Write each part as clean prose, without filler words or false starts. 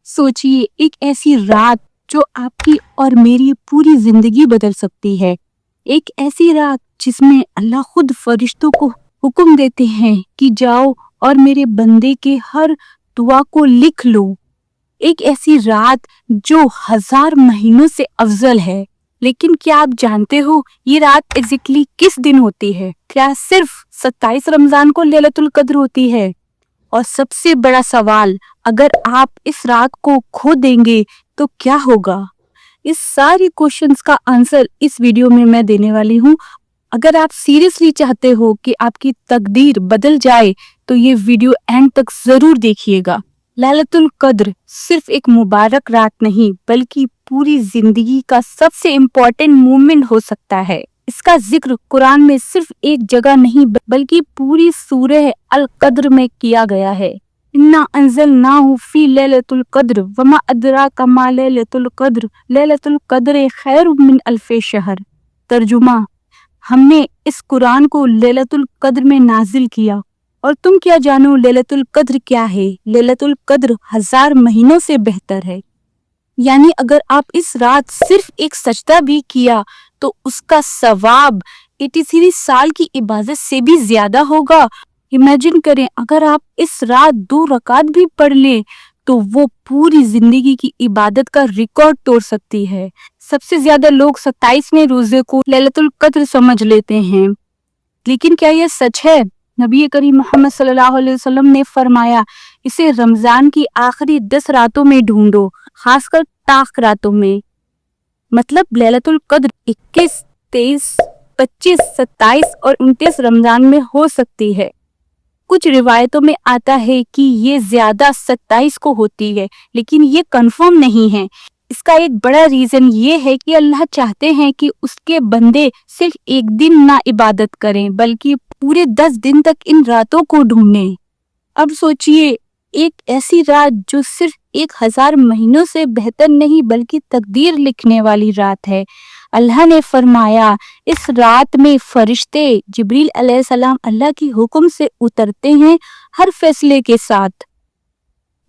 सोचिए, एक ऐसी रात जो आपकी और मेरी पूरी जिंदगी बदल सकती है। एक ऐसी रात जिसमें अल्लाह खुद फरिश्तों को हुक्म देते हैं कि जाओ और मेरे बंदे के हर दुआ को लिख लो। एक ऐसी रात जो 1000 महीनों से अफजल है। लेकिन क्या आप जानते हो ये रात एग्जैक्टली किस दिन होती है? क्या सिर्फ 27 रमजान को लैलतुल कद्र होती है? और सबसे बड़ा सवाल, अगर आप इस रात को खो देंगे तो क्या होगा? इस सारी क्वेश्चंस का आंसर इस वीडियो में मैं देने वाली हूँ। अगर आप सीरियसली चाहते हो कि आपकी तकदीर बदल जाए तो ये वीडियो एंड तक जरूर देखिएगा। लैलतुल कद्र सिर्फ एक मुबारक रात नहीं बल्कि पूरी जिंदगी का सबसे इम्पोर्टेंट मोमेंट हो सकता है। इसका जिक्र कुरान में सिर्फ एक जगह नहीं बल्कि पूरी सूरह अल कद्र में किया गया है। इन्ना अंज़लनाहु फी लैलतुल कद्र वमा अदराका मा लैलतुल कद्र लैलतुल कद्र खैरुम मिन अल्फे शहर। तर्जुमा, हमने इस कुरान को लैलतुल कद्र में नाजिल किया और तुम क्या जानो लैलतुल कद्र क्या है? लैलतुल कद्र 1000 महीनों से बेहतर है। यानी अगर आप इस रात सिर्फ एक सजदा भी किया तो उसका सवाब 83 साल की इबादत से भी ज्यादा होगा। इमेजिन करें, अगर आप इस रात 2 रकात भी पढ़ लें तो वो पूरी जिंदगी की इबादत का रिकॉर्ड तोड़ सकती है। सबसे ज्यादा लोग 27वें रोजे को लैलतुल कद्र समझ लेते हैं, लेकिन क्या यह सच है? नबी करीम मोहम्मद सल्लल्लाहु अलैहि वसल्लम ने फरमाया, इसे रमजान की आखिरी 10 रातों में ढूंढो, खासकर ताक रातों में। मतलब लैलतुल कद्र 21, 23, 25, 27 और 29 रमजान में हो सकती है। कुछ रिवायतों में आता है कि ये ज्यादा 27 को होती है, लेकिन ये कंफर्म नहीं है। इसका एक बड़ा रीजन ये है कि अल्लाह चाहते हैं कि उसके बंदे सिर्फ एक दिन ना इबादत करें बल्कि पूरे 10 दिन तक इन रातों को ढूंढें। अब सोचिए, एक ऐसी रात जो सिर्फ 1000 महीनों से बेहतर नहीं बल्कि तकदीर लिखने वाली रात है। अल्लाह ने फरमाया, इस रात में फरिश्ते जिब्रील अलैहिस्सलाम अल्लाह की हुक्म से उतरते हैं हर फैसले के साथ।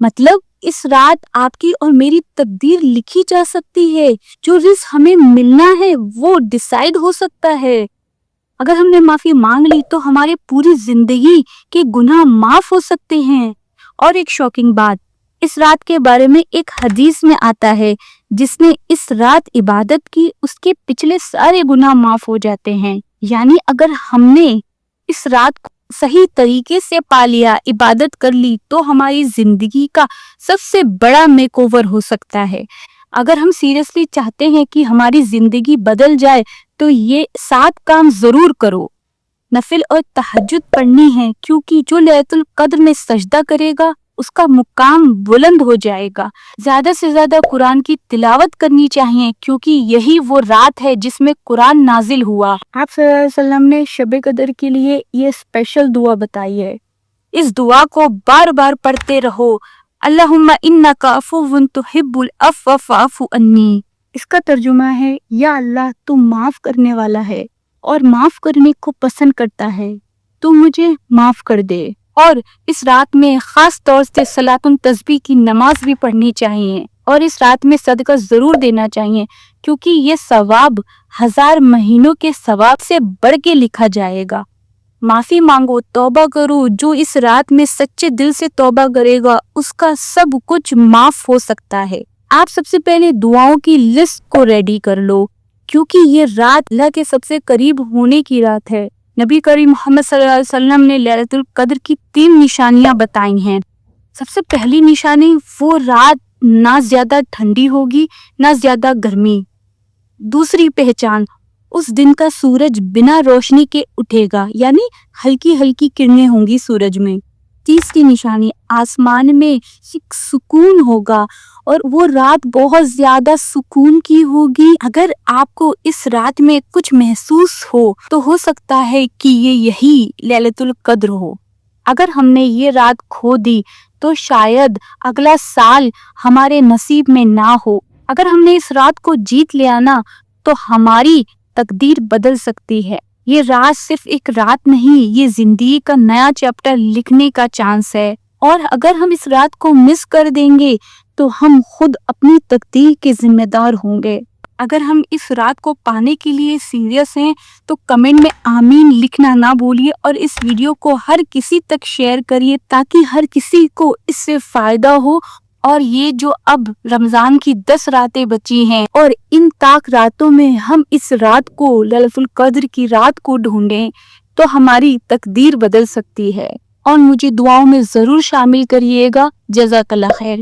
मतलब इस रात आपकी और मेरी तकदीर लिखी जा सकती है। जो रिस्क हमें मिलना है वो डिसाइड हो सकता है। अगर हमने माफी मांग ली तो हमारे पूरी जिंदगी के गुनाह माफ हो सकते हैं। और एक शॉकिंग बात, इस रात के बारे में एक हदीस में आता है, जिसने इस रात इबादत की उसके पिछले सारे गुनाह माफ हो जाते हैं। यानी अगर हमने इस रात को सही तरीके से पा लिया, इबादत कर ली, तो हमारी जिंदगी का सबसे बड़ा मेकओवर हो सकता है। अगर हम सीरियसली चाहते हैं कि हमारी जिंदगी बदल जाए तो ये 7 काम जरूर करो। नफिल और तहज्जुद पढ़नी है, क्योंकि जो लैलतुल कद्र में सजदा करेगा उसका मुकाम बुलंद हो जाएगा। ज्यादा से ज्यादा कुरान की तिलावत करनी चाहिए, क्योंकि यही वो रात है जिसमें कुरान नाजिल हुआ। आप सल्लल्लाहु अलैहि वसल्लम ने शब कद्र के लिए ये स्पेशल दुआ बताई है। इस दुआ को बार बार पढ़ते रहो। अल्लाहुम्मा इन्नका अफुव्वुन तुहिब्बुल अफ़्व फ़अफ़ु अन्नी। इसका तर्जुमा है, या अल्लाह तू माफ करने वाला है और माफ करने को पसंद करता है, तू मुझे माफ कर दे। और इस रात में खास तौर से सलातुन तस्बीह की नमाज भी पढ़नी चाहिए और इस रात में सदका जरूर देना चाहिए, क्योंकि ये सवाब 1000 महीनों के सवाब से बढ़ के लिखा जाएगा। माफी मांगो, तौबा करो। जो इस रात में सच्चे दिल से तौबा करेगा उसका सब कुछ माफ हो सकता है। आप सबसे पहले दुआओं की लिस्ट को रेडी कर लो, क्योंकि ये रात अल्लाह के सबसे करीब होने की रात है। नबी करीम मोहम्मद सल्लल्लाहु अलैहि वसल्लम ने लैलतुल कद्र की 3 निशानियां बताई हैं। सबसे पहली निशानी, वो रात ना ज्यादा ठंडी होगी ना ज्यादा गर्मी। दूसरी पहचान, उस दिन का सूरज बिना रोशनी के उठेगा, यानी हल्की हल्की किरणें होंगी सूरज में। तीसरी निशानी, आसमान में एक सुकून होगा और वो रात बहुत ज्यादा सुकून की होगी। अगर आपको इस रात में कुछ महसूस हो सकता है कि ये यही लैलतुल कद्र हो। अगर हमने ये रात खो दी तो शायद अगला साल हमारे नसीब में ना हो। अगर हमने इस रात को जीत लिया ना, तो हमारी तकदीर बदल सकती है। ये रात सिर्फ एक रात नहीं, ये जिंदगी का नया चैप्टर लिखने का चांस है। और अगर हम इस रात को मिस कर देंगे تو ہم خود اپنی تقدیر کے ذمہ دار ہوں گے۔ اگر ہم اس رات کو پانے کے لیے سیریس ہیں تو کمنٹ میں آمین لکھنا نہ بھولیے، اور اس ویڈیو کو ہر کسی تک شیئر کریے تاکہ ہر کسی کو اس سے فائدہ ہو۔ اور یہ جو اب رمضان کی 10 راتیں بچی ہیں، اور ان طاق راتوں میں ہم اس رات کو لیلۃ القدر کی رات کو ڈھونڈیں تو ہماری تقدیر بدل سکتی ہے۔ اور مجھے دعاؤں میں ضرور شامل کریے گا۔ جزاک اللہ خیر۔